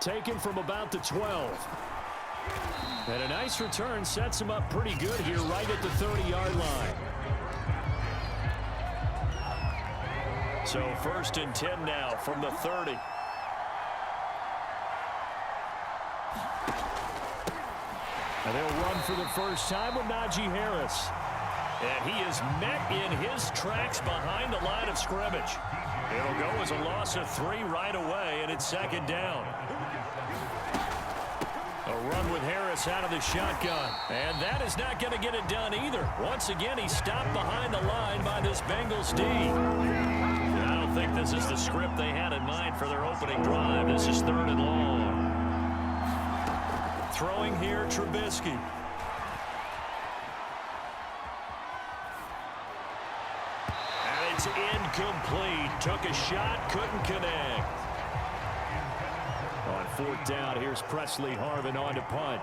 Taken from about the 12. And a nice return sets him up pretty good here right at the 30-yard line. So 1st and 10 now from the 30. And they'll run for the first time with Najee Harris. And he is met in his tracks behind the line of scrimmage. It'll go as a loss of 3 right away, and it's 2nd down. A run with Harris out of the shotgun. And that is not going to get it done either. Once again, he's stopped behind the line by this Bengals D. I don't think this is the script they had in mind for their opening drive. This is 3rd and long. Throwing here, Trubisky. And it's incomplete. Took a shot, couldn't connect. On 4th down, here's Presley Harvin on to punt.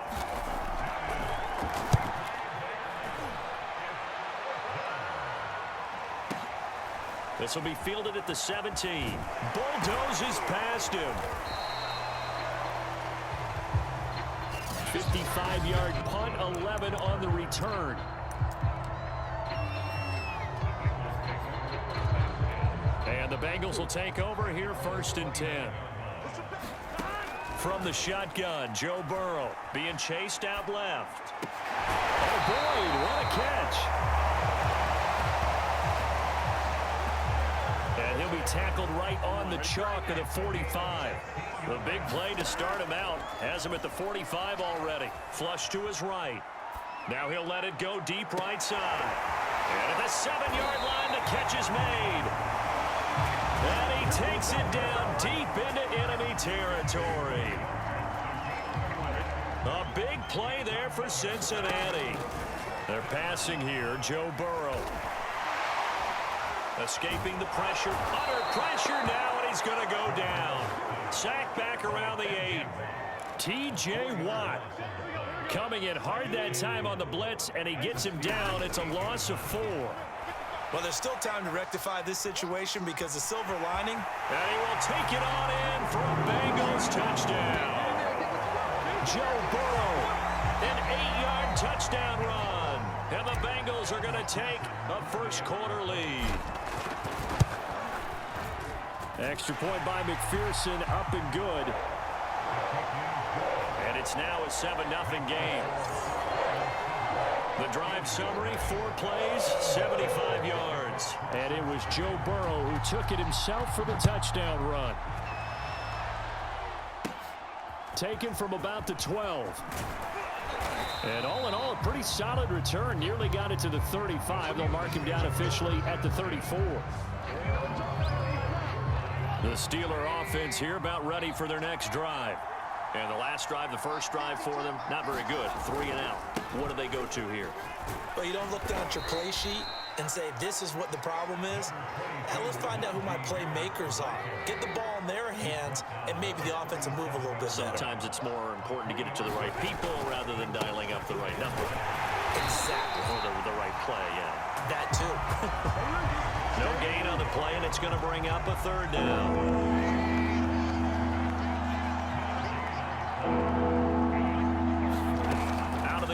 This will be fielded at the 17. Bulldozes past him. 55-yard punt, 11 on the return. And the Bengals will take over here 1st and 10. From the shotgun, Joe Burrow being chased out left. Oh, Boyd, what a catch. And he'll be tackled right on the chalk of the 45. The big play to start him out. Has him at the 45 already. Flush to his right. Now he'll let it go deep right side. And at the 7-yard line, the catch is made. And he takes it down deep into enemy territory. A big play there for Cincinnati. They're passing here, Joe Burrow. Escaping the pressure, under pressure now, and he's going to go down. Sack back around the 8. T.J. Watt coming in hard that time on the blitz, and he gets him down. It's a loss of 4. Well, there's still time to rectify this situation because the silver lining. And he will take it on in for a Bengals touchdown. Joe Burrow, an 8-yard touchdown run. And the Bengals are going to take a first-quarter lead. Extra point by McPherson, up and good. And it's now a 7-0 game. The drive summary, 4 plays, 75 yards. And it was Joe Burrow who took it himself for the touchdown run. Taken from about the 12. And all in all, a pretty solid return. Nearly got it to the 35. They'll mark him down officially at the 34. The Steeler offense here about ready for their next drive. And the last drive, the first drive for them, not very good. 3 and out. What do they go to here? Well, you don't look down at your play sheet and say, this is what the problem is. Now let's find out who my playmakers are. Get the ball in their hands, and maybe the offense will move a little bit better. Sometimes it's more important to get it to the right people rather than dialing up the right number. Exactly. Or the right play, yeah. That too. No gain on the play, and it's going to bring up a 3rd down.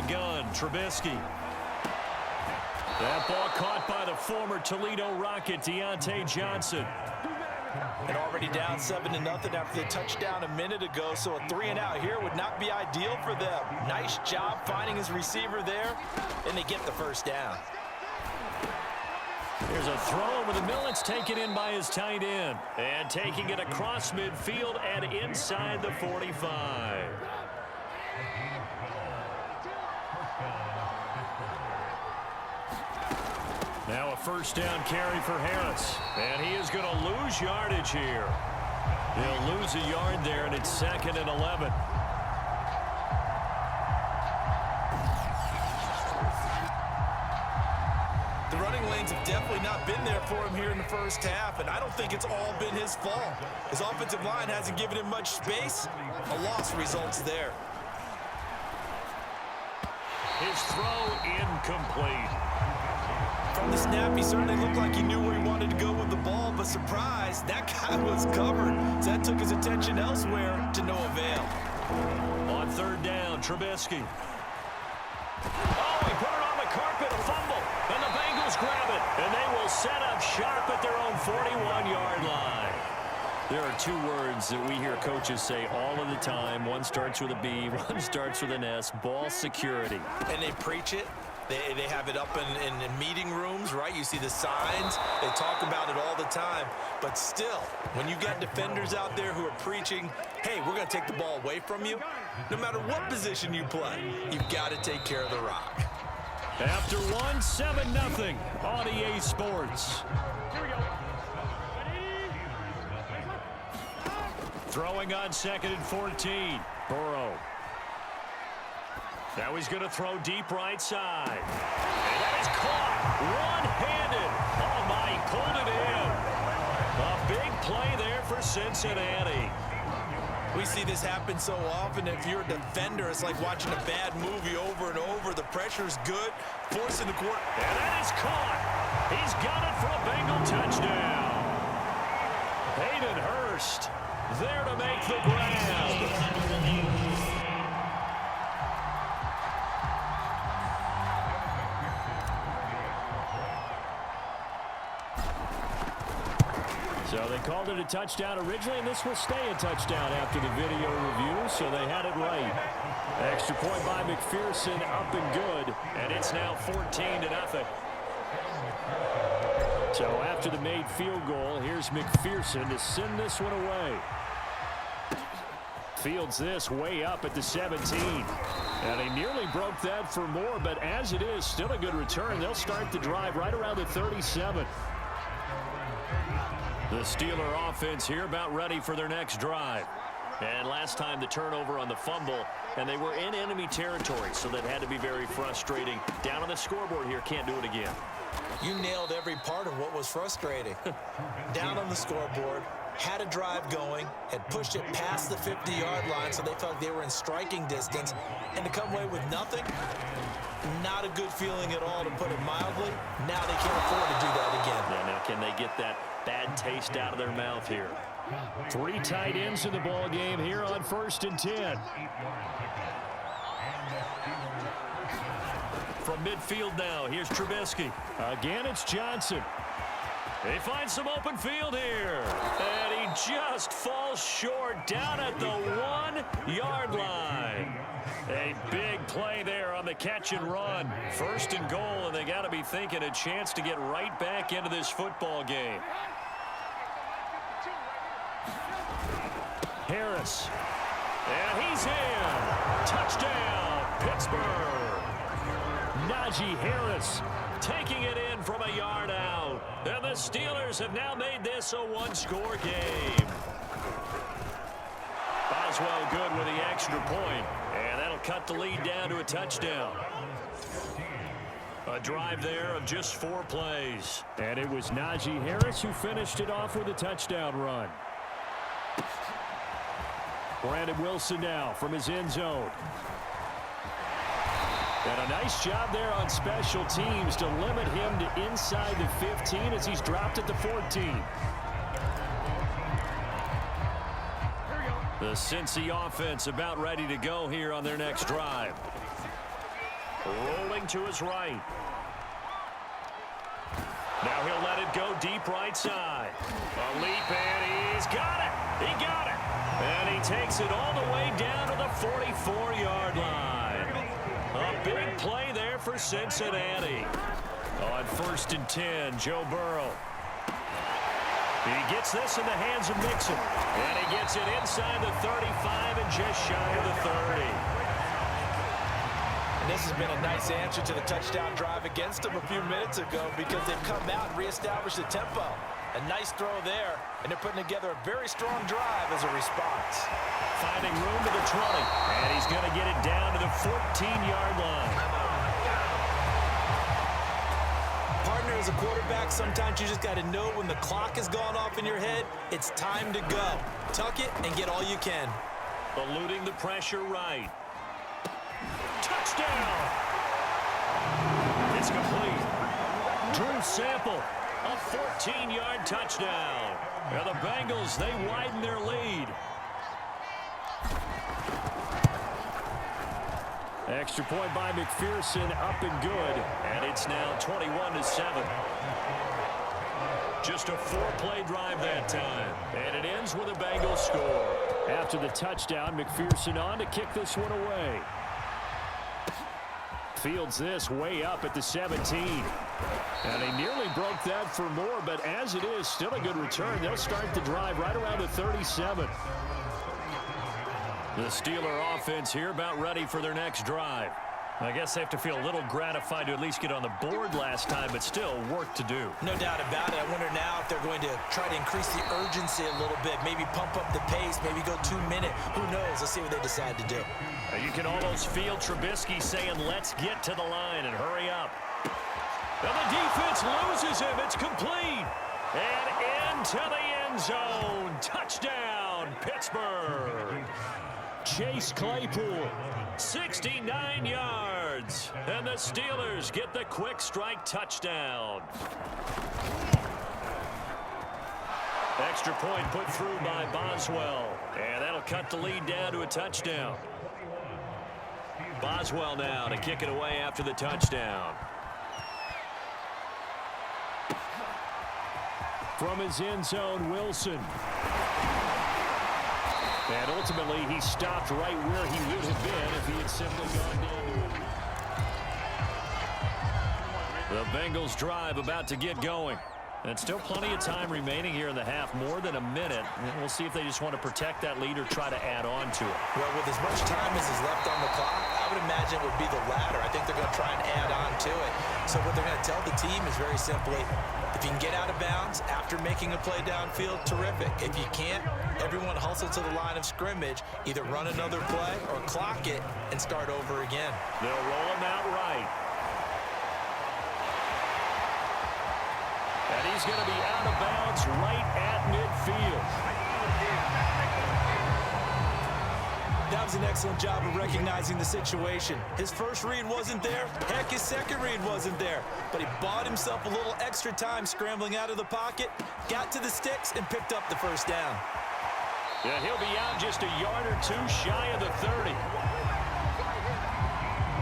Gun, Trubisky. That ball caught by the former Toledo Rocket, Deontay Johnson. And already down 7-0 after the touchdown a minute ago, so a 3 and out here would not be ideal for them. Nice job finding his receiver there, and they get the first down. There's a throw over the middle. It's taken in by his tight end. And taking it across midfield and inside the 45. Now a first down carry for Harris. And he is going to lose yardage here. He'll lose a yard there, and it's 2nd and 11. The running lanes have definitely not been there for him here in the first half, and I don't think it's all been his fault. His offensive line hasn't given him much space. A loss results there. His throw incomplete. From the snap, he certainly looked like he knew where he wanted to go with the ball, but surprise, that guy was covered. So that took his attention elsewhere to no avail. On third down, Trubisky. Oh, he put it on the carpet, a fumble, and the Bengals grab it, and they will set up shop at their own 41-yard line. There are two words that we hear coaches say all of the time. One starts with a B, one starts with an S, ball security. And they preach it. They have it up in meeting rooms, right? You see the signs. They talk about it all the time. But still, when you got defenders out there who are preaching, hey, we're going to take the ball away from you, no matter what position you play, you've got to take care of the rock. After one, 7-0 on EA Sports. Throwing on 2nd and 14. Burrow. Now he's going to throw deep right side. And that is caught one-handed. Oh, my, he pulled it in. A big play there for Cincinnati. We see this happen so often. If you're a defender, it's like watching a bad movie over and over. The pressure's good, forcing the quarter. And that is caught. He's got it for a Bengal touchdown. Hayden Hurst there to make the grab. So they called it a touchdown originally, and this will stay a touchdown after the video review, so they had it right. Extra point by McPherson, up and good, and it's now 14-0. So after the made field goal, here's McPherson to send this one away. Fields this way up at the 17. And he nearly broke that for more, but as it is, still a good return. They'll start the drive right around the 37. The Steeler offense here about ready for their next drive. And last time the turnover on the fumble, and they were in enemy territory, so that had to be very frustrating. Down on the scoreboard here, can't do it again. You nailed every part of what was frustrating. Down on the scoreboard, had a drive going, had pushed it past the 50-yard line, so they felt like they were in striking distance, and to come away with nothing, not a good feeling at all, to put it mildly. Now they can't afford to do that again. Yeah, now can they get that bad taste out of their mouth here? 3 tight ends in the ball game here on 1st and 10. From midfield now, here's Trubisky. Again, it's Johnson. He finds some open field here. And he just falls short down at the 1-yard line. A big play there on the catch and run. 1st and goal, and they got to be thinking a chance to get right back into this football game. Harris. And he's in. Touchdown, Pittsburgh. Najee Harris taking it in from a yard out. And the Steelers have now made this a 1-score game. Boswell good with the extra point. And that'll cut the lead down to a touchdown. A drive there of just 4 plays. And it was Najee Harris who finished it off with a touchdown run. Brandon Wilson now from his end zone. And a nice job there on special teams to limit him to inside the 15 as he's dropped at the 14. The Cincy offense about ready to go here on their next drive. Rolling to his right. Now he'll let it go deep right side. A leap, and he's got it. He got it. And he takes it all the way down to the 44-yard line. A big play there for Cincinnati. On 1st and 10, Joe Burrow. He gets this in the hands of Mixon. And he gets it inside the 35 and just shy of the 30. And this has been a nice answer to the touchdown drive against them a few minutes ago, because they've come out and reestablished the tempo. A nice throw there, and they're putting together a very strong drive as a response. Finding room to the 20, and he's going to get it down to the 14-yard line. Partner, as a quarterback, sometimes you just got to know when the clock has gone off in your head, it's time to go. Tuck it and get all you can. Eluding the pressure right. Touchdown! It's complete. Drew Sample, a 14-yard touchdown. And the Bengals, they widen their lead. Extra point by McPherson, up and good. And it's now 21-7. Just a 4-play drive that time. And it ends with a Bengals score. After the touchdown, McPherson on to kick this one away. Fields this way up at the 17. And he nearly broke that for more, but as it is, still a good return. They'll start the drive right around the 37. The Steeler offense here about ready for their next drive. I guess they have to feel a little gratified to at least get on the board last time, but still work to do. No doubt about it. I wonder now if they're going to try to increase the urgency a little bit, maybe pump up the pace, maybe go 2-minute. Who knows? Let's see what they decide to do. You can almost feel Trubisky saying, let's get to the line and hurry up. And the defense loses him. It's complete. And into the end zone. Touchdown, Pittsburgh. Chase Claypool, 69 yards. And the Steelers get the quick strike touchdown. Extra point put through by Boswell. And that'll cut the lead down to a touchdown. Boswell now to kick it away after the touchdown. From his end zone, Wilson. And ultimately, he stopped right where he would have been if he had simply gone down. The Bengals drive about to get going. And still plenty of time remaining here in the half, more than a minute. And we'll see if they just want to protect that lead or try to add on to it. Well, with as much time as is left on the clock, I would imagine it would be the latter. I think they're going to try and add on to it. So what they're going to tell the team is very simply, if you can get out of bounds after making a play downfield, terrific. If you can't, everyone hustle to the line of scrimmage, either run another play or clock it and start over again. They'll roll him out right. And he's going to be out of bounds right at midfield. That was an excellent job of recognizing the situation. His first read wasn't there. Heck, his second read wasn't there. But he bought himself a little extra time scrambling out of the pocket, got to the sticks, and picked up the first down. Yeah, he'll be out just a yard or two shy of the 30.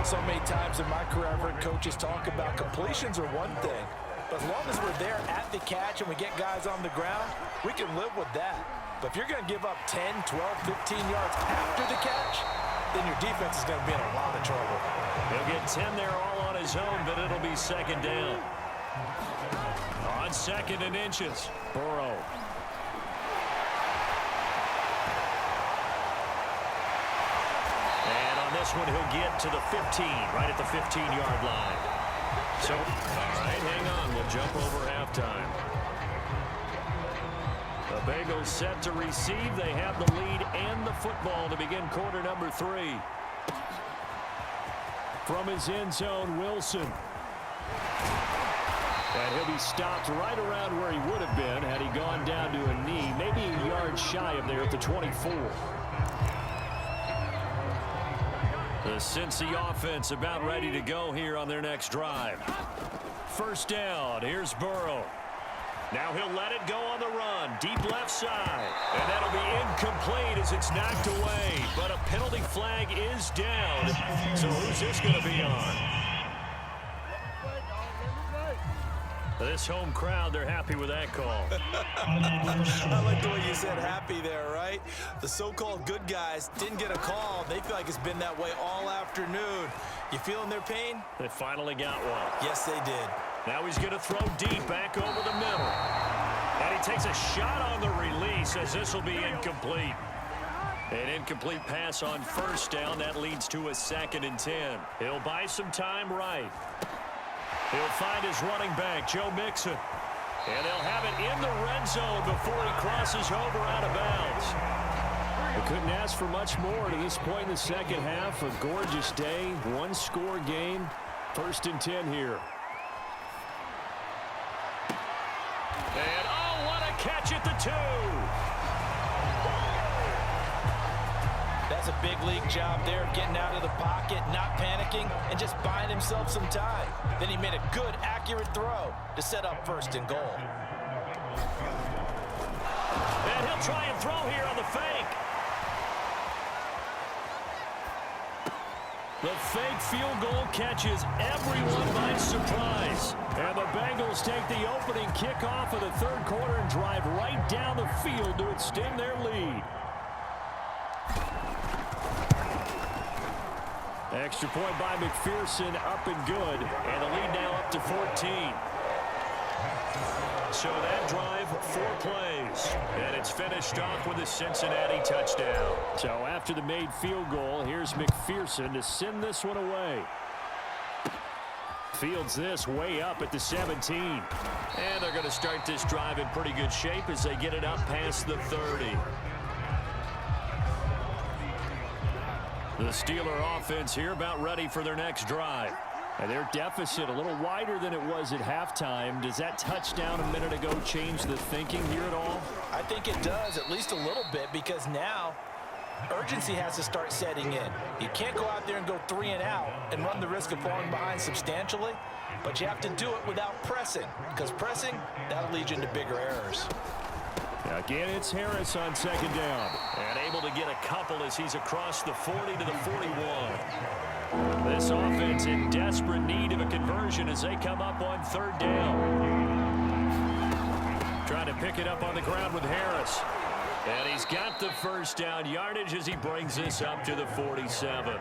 So many times in my career, I've heard coaches talk about completions are one thing. But as long as we're there at the catch and we get guys on the ground, we can live with that. But if you're going to give up 10, 12, 15 yards after the catch, then your defense is going to be in a lot of trouble. He'll get 10 there all on his own, but it'll be second down. On 2nd and inches, Burrow. And on this one, he'll get to the 15, right at the 15-yard line. So, all right, hang on. We'll jump over halftime. The Bengals set to receive. They have the lead and the football to begin quarter number 3. From his end zone, Wilson. And he'll be stopped right around where he would have been had he gone down to a knee, maybe a yard shy of there at the 24. The Cincy offense about ready to go here on their next drive. First down, here's Burrow. Now he'll let it go on the run, deep left side. And that'll be incomplete as it's knocked away. But a penalty flag is down. So who's this going to be on? This home crowd, they're happy with that call. I like the way you said happy there, right? The so-called good guys didn't get a call. They feel like it's been that way all afternoon. You feeling their pain? They finally got one. Yes, they did. Now he's going to throw deep back over the middle. And he takes a shot on the release as this will be incomplete. An incomplete pass on first down. That leads to a 2nd and 10. He'll buy some time right. He'll find his running back, Joe Mixon. And they'll have it in the red zone before he crosses over out of bounds. They couldn't ask for much more to this point in the second half. A gorgeous day, one-score game. 1st and 10 here. And, oh, what a catch at the 2. That's a big league job there of getting out of the pocket, not panicking, and just buying himself some time. Then he made a good, accurate throw to set up first and goal. And he'll try and throw here on the fake. The fake field goal catches everyone by surprise. And the Bengals take the opening kickoff of the third quarter and drive right down the field to extend their lead. Extra point by McPherson, up and good. And the lead now up to 14. So that drive, 4 plays. And it's finished off with a Cincinnati touchdown. So after the made field goal, here's McPherson to send this one away. Fields this way up at the 17. And they're going to start this drive in pretty good shape as they get it up past the 30. The Steeler offense here about ready for their next drive. And their deficit a little wider than it was at halftime. Does that touchdown a minute ago change the thinking here at all? I think it does, at least a little bit, because now urgency has to start setting in. You can't go out there and go 3 and out and run the risk of falling behind substantially, but you have to do it without pressing, because pressing, that'll lead you into bigger errors. Again, it's Harris on second down. And able to get a couple as he's across the 40 to the 41. This offense in desperate need of a conversion as they come up on third down. Trying to pick it up on the ground with Harris. And he's got the first down yardage as he brings this up to the 47.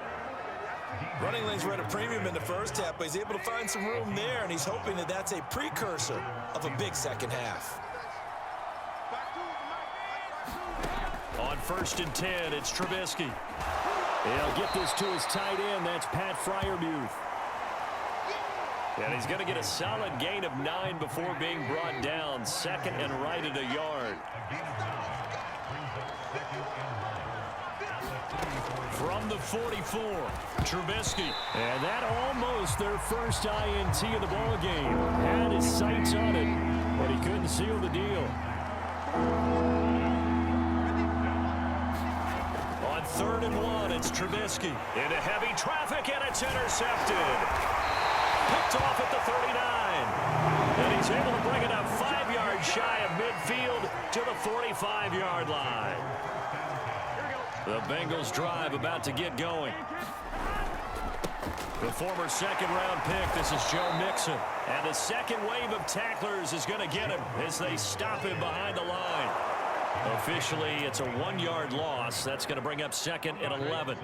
Running lanes were at a premium in the first half, but he's able to find some room there, and he's hoping that that's a precursor of a big second half. On 1st and 10, it's Trubisky. He'll get this to his tight end. That's Pat Freiermuth. And he's going to get a solid gain of 9 before being brought down. Second and right at a yard. From the 44, Trubisky. And that almost their first INT of the ball game. Had his sights on it, but he couldn't seal the deal. On 3rd and 1, it's Trubisky. Into heavy traffic, and it's intercepted. Picked off at the 39. And he's able to bring it up 5 yards shy of midfield to the 45-yard line. The Bengals drive about to get going. The former second-round pick, this is Joe Mixon. And the second wave of tacklers is going to get him as they stop him behind the line. Officially, it's a 1-yard loss. That's going to bring up 2nd and 11.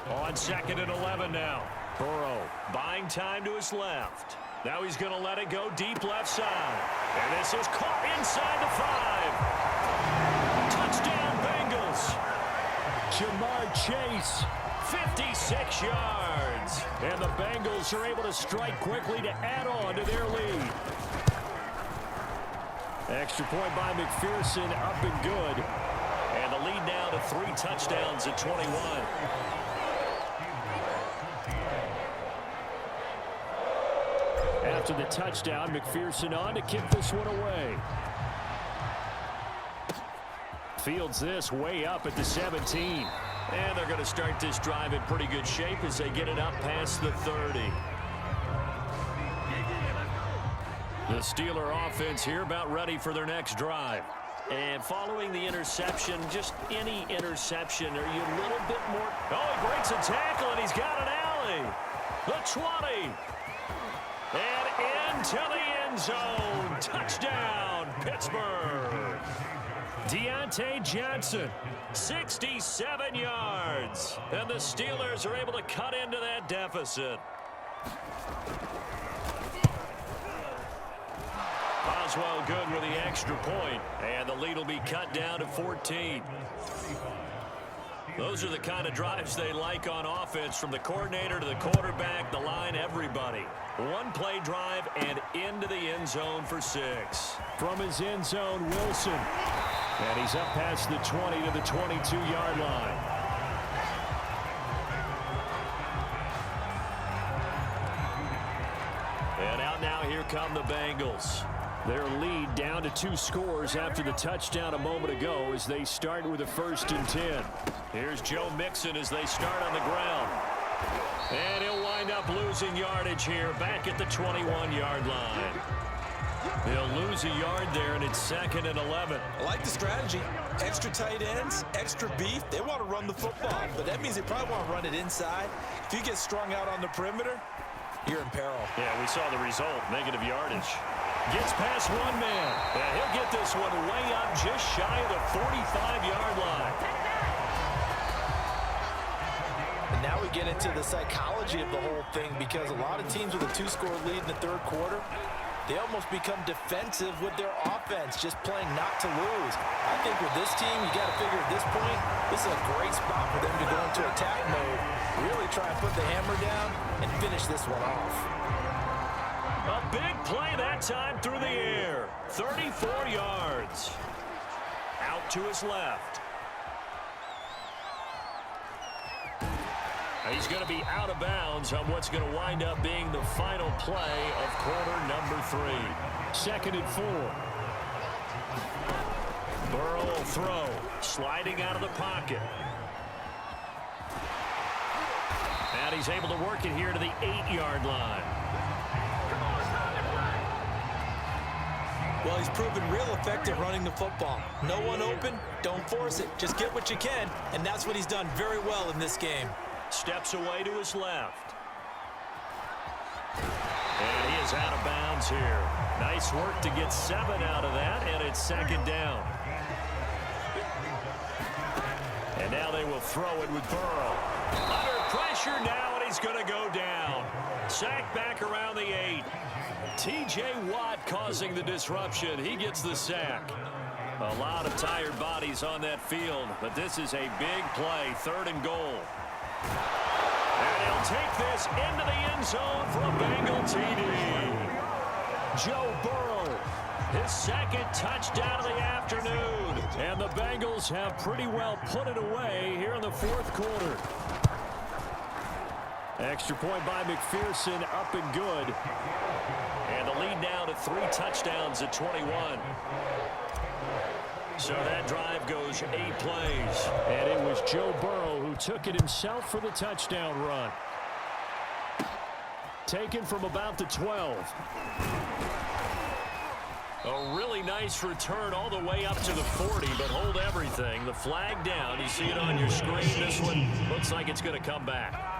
On 2nd and 11 now. Burrow buying time to his left. Now he's going to let it go deep left side. And this is caught inside the 5. Touchdown, Bengals. Jamar Chase, 56 yards. And the Bengals are able to strike quickly to add on to their lead. Extra point by McPherson, up and good. And the lead now to 3 touchdowns at 21. After the touchdown, McPherson on to kick this one away. Fields this way up at the 17. And they're going to start this drive in pretty good shape as they get it up past the 30. The Steeler offense here about ready for their next drive. And following the interception, just any interception, are you a little bit more... Oh, he breaks a tackle, and he's got an alley. The 20. And into the end zone. Touchdown, Pittsburgh. Deontay Johnson, 67 yards. And the Steelers are able to cut into that deficit. Oswell good with the extra point, and the lead will be cut down to 14. Those are the kind of drives they like on offense, from the coordinator to the quarterback, the line, everybody. 1-play drive and into the end zone for 6. From his end zone, Wilson. And he's up past the 20 to the 22-yard line. And out now, here come the Bengals. Their lead down to 2 scores after the touchdown a moment ago as they start with a 1st and 10. Here's Joe Mixon as they start on the ground. And he'll wind up losing yardage here back at the 21-yard line. They'll lose a yard there, and it's 2nd and 11. I like the strategy. Extra tight ends, extra beef. They want to run the football, but that means they probably want to run it inside. If you get strung out on the perimeter, you're in peril. Yeah, we saw the result, negative yardage. Gets past one man, and he'll get this one way up just shy of the 45-yard line. And now we get into the psychology of the whole thing, because a lot of teams with a 2-score lead in the 3rd quarter, they almost become defensive with their offense, just playing not to lose. I think with this team, you got to figure at this point, this is a great spot for them to go into attack mode, really try and put the hammer down and finish this one off. A big play that time through the air. 34 yards. Out to his left. He's going to be out of bounds on what's going to wind up being the final play of quarter number 3. 2nd and 4. Burrow will throw. Sliding out of the pocket. And he's able to work it here to the 8-yard line. Well, he's proven real effective running the football. No one open, don't force it. Just get what you can, and that's what he's done very well in this game. Steps away to his left. And he is out of bounds here. Nice work to get 7 out of that, and it's 2nd down. And now they will throw it with Burrow. Under pressure now, and he's going to go down. Sacked back around the 8. T.J. Watt causing the disruption. He gets the sack. A lot of tired bodies on that field, but this is a big play, 3rd and goal. And he'll take this into the end zone for a Bengal TD. Joe Burrow, his 2nd touchdown of the afternoon. And the Bengals have pretty well put it away here in the 4th quarter. Extra point by McPherson, up and good. And the lead now to 3 touchdowns at 21. So that drive goes 8 plays. And it was Joe Burrow who took it himself for the touchdown run. Taken from about the 12. A really nice return all the way up to the 40, but hold everything. The flag down. You see it on your screen. This one looks like it's going to come back.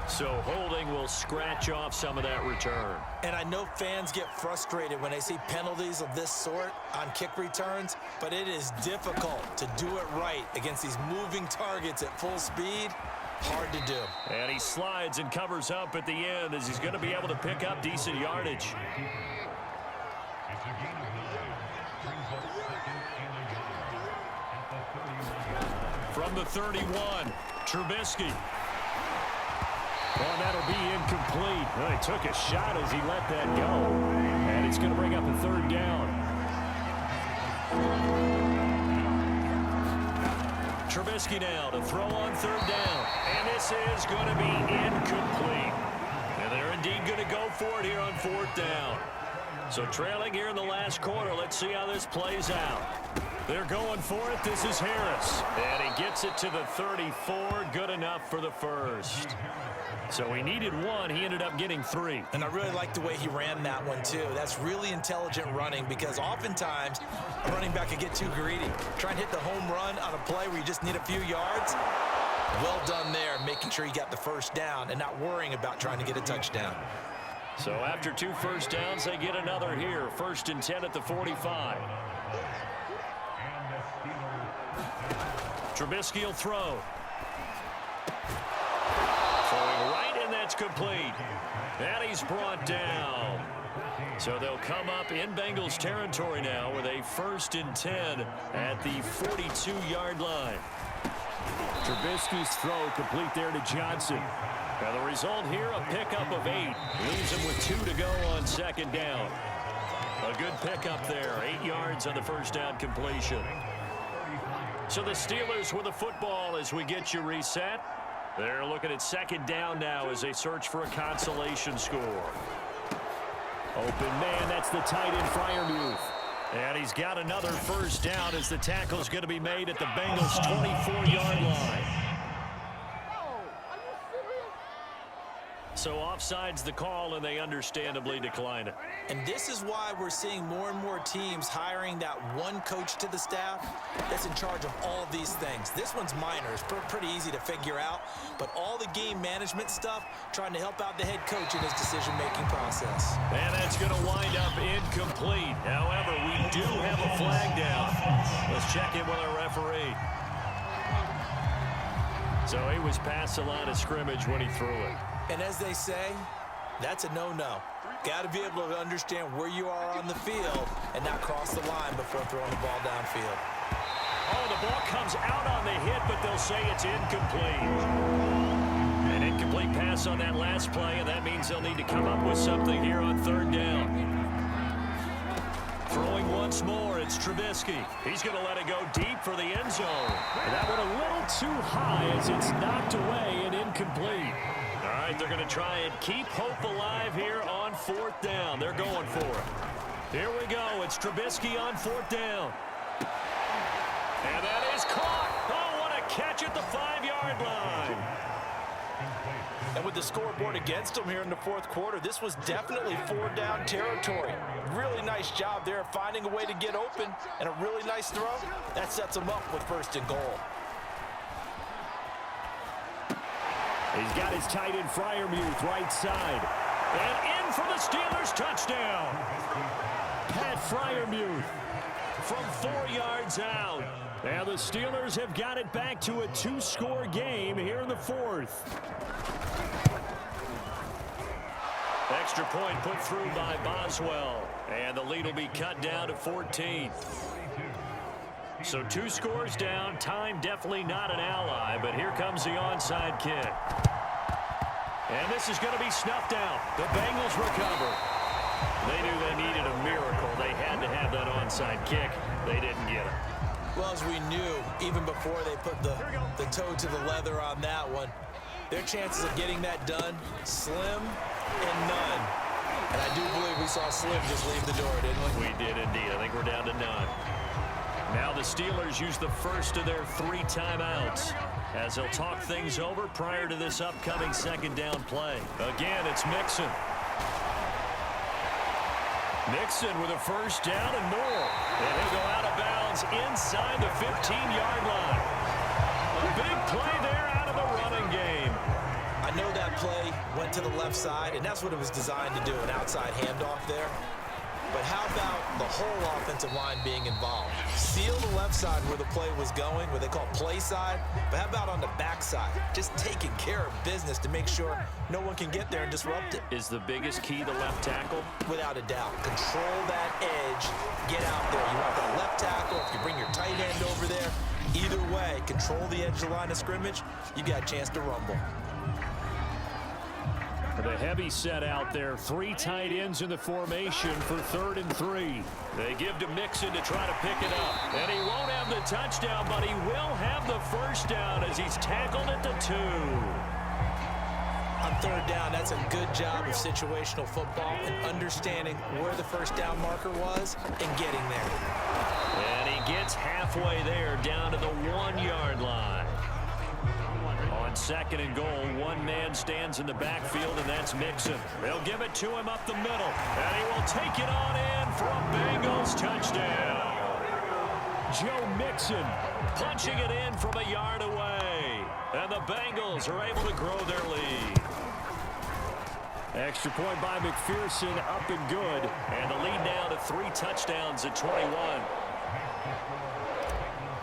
So holding will scratch off some of that return. And I know fans get frustrated when they see penalties of this sort on kick returns, but it is difficult to do it right against these moving targets at full speed. Hard to do. And he slides and covers up at the end as he's going to be able to pick up decent yardage. From the 31, Trubisky. Well, that'll be incomplete. Well, he took a shot as he let that go. And it's going to bring up a 3rd down. Trubisky now to throw on 3rd down. And this is going to be incomplete. And they're indeed going to go for it here on 4th down. So trailing here in the last quarter. Let's see how this plays out. They're going for it. This is Harris. And he gets it to the 34. Good enough for the 1st. So he needed 1. He ended up getting 3. And I really like the way he ran that one, too. That's really intelligent running, because oftentimes a running back can get too greedy. Try and hit the home run on a play where you just need a few yards. Well done there, making sure you got the 1st down and not worrying about trying to get a touchdown. So after 2 first downs, they get another here. 1st and 10 at the 45. Trubisky will throw. Throwing right, and that's complete. And he's brought down. So they'll come up in Bengals territory now with a 1st and 10 at the 42-yard line. Trubisky's throw complete there to Johnson. Now the result here, a pickup of 8. Leaves him with 2 to go on 2nd down. A good pickup there. 8 yards on the 1st down completion. So the Steelers with the football as we get you reset. They're looking at 2nd down now as they search for a consolation score. Open man, that's the tight end, Freiermuth. And he's got another first down as the tackle's going to be made at the Bengals' 24-yard line. So offside's the call, and they understandably decline it. And this is why we're seeing more and more teams hiring that one coach to the staff that's in charge of all of these things. This one's minor. It's pretty easy to figure out. But all the game management stuff, trying to help out the head coach in his decision-making process. And that's going to wind up incomplete. However, we do have a flag down. Let's check in with our referee. So he was past the line of scrimmage when he threw it. And as they say, that's a no-no. Got to be able to understand where you are on the field and not cross the line before throwing the ball downfield. Oh, the ball comes out on the hit, but they'll say it's incomplete. An incomplete pass on that last play, and that means they'll need to come up with something here on third down. Throwing once more, it's Trubisky. He's going to let it go deep for the end zone. And that one a little too high as it's knocked away and incomplete. All right, they're going to try and keep hope alive here on fourth down. They're going for it. Here we go. It's Trubisky on fourth down. And that is caught. Oh, what a catch at the 5-yard line. And with the scoreboard against them here in the fourth quarter, this was definitely four-down territory. Really nice job there finding a way to get open, and a really nice throw. That sets them up with first and goal. He's got his tight end Freiermuth right side. And in for the Steelers touchdown. Pat Freiermuth from 4 yards out. Now the Steelers have got it back to a 2-score game here in the fourth. Extra point put through by Boswell. And the lead will be cut down to 14. So 2 scores down. Time definitely not an ally, but here comes the onside kick. And this is going to be snuffed out. The Bengals recover. They knew they needed a miracle. They had to have that onside kick. They didn't get it. Well, as we knew, even before they put the toe to the leather on that one, their chances of getting that done, slim and none. And I do believe we saw Slim just leave the door, didn't we? We did indeed. I think we're down to none. Now the Steelers use the first of their 3 timeouts as they'll talk things over prior to this upcoming second down play. Again, it's Mixon. Mixon with a first down and more. And he'll go out of bounds inside the 15-yard line. A big play there out of the running game. I know that play went to the left side, and that's what it was designed to do, an outside handoff there. But how about the whole offensive line being involved? Seal the left side where the play was going, what they call play side. But how about on the back side? Just taking care of business to make sure no one can get there and disrupt it. Is the biggest key the left tackle? Without a doubt. Control that edge. Get out there. You want that left tackle. If you bring your tight end over there, either way, control the edge of the line of scrimmage, you got a chance to rumble. The heavy set out there. 3 tight ends in the formation for 3rd and 3. They give to Mixon to try to pick it up. And he won't have the touchdown, but he will have the first down as he's tackled at the 2. On 3rd down, that's a good job of situational football and understanding where the first down marker was and getting there. And he gets halfway there down to the 1-yard line. On 2nd and goal, one man stands in the backfield, and that's Mixon. They'll give it to him up the middle, and he will take it on in for a Bengals touchdown. Joe Mixon punching it in from a yard away, and the Bengals are able to grow their lead. Extra point by McPherson, up and good, and the lead now to 3 touchdowns at 21.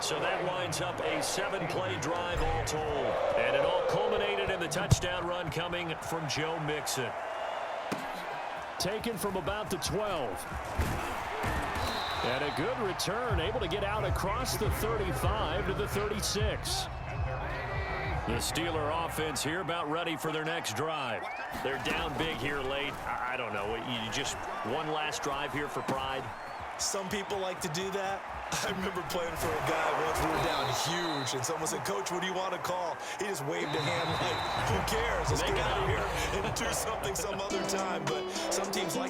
So that winds up a 7-play drive all told. And it all culminated in the touchdown run coming from Joe Mixon. Taken from about the 12. And a good return, able to get out across the 35 to the 36. The Steeler offense here about ready for their next drive. They're down big here late. I don't know. You just one last drive here for pride. Some people like to do that. I remember playing for a guy once we were down huge, and someone said, "Coach, what do you want to call?" He just waved a hand like, "Who cares? Let's get out of here and do something some other time." But some teams like